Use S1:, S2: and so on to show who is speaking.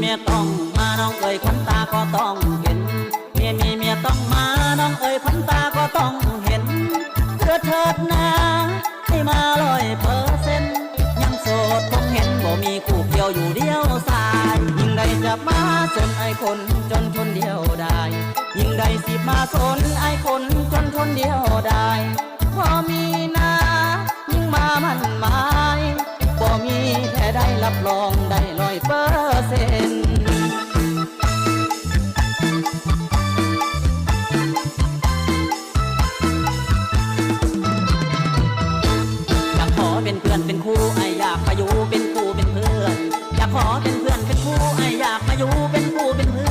S1: เมียต้องมาน้องเอ๋ยขวัญตาก็ต้องเห็นเมียต้องมาน้องเอ๋ยขวัญตาก็ต้องเห็นเพื่อเถิดนาให้มา100%ยังโสดคงเห็นบ่มีคู่เกี่ยวอยู่เดียวสายยิ่งใดจะมาสนไอ้คนจนคนเดียวได้ยิ่งใดสิมาสนไอ้คนจนคนเดียวได้พอมีนายิ่งมามันหมายบ่มีแค่ได้รับรองได้100%อยากขอเป็นเพื่อนเป็นคู่ไออยากมาอยู่เป็นคู่เป็นเพื่อนอยากขอเป็นเพื่อนเป็นคู่ไออยากมาอยู่เป็นคู่เป็นเพื่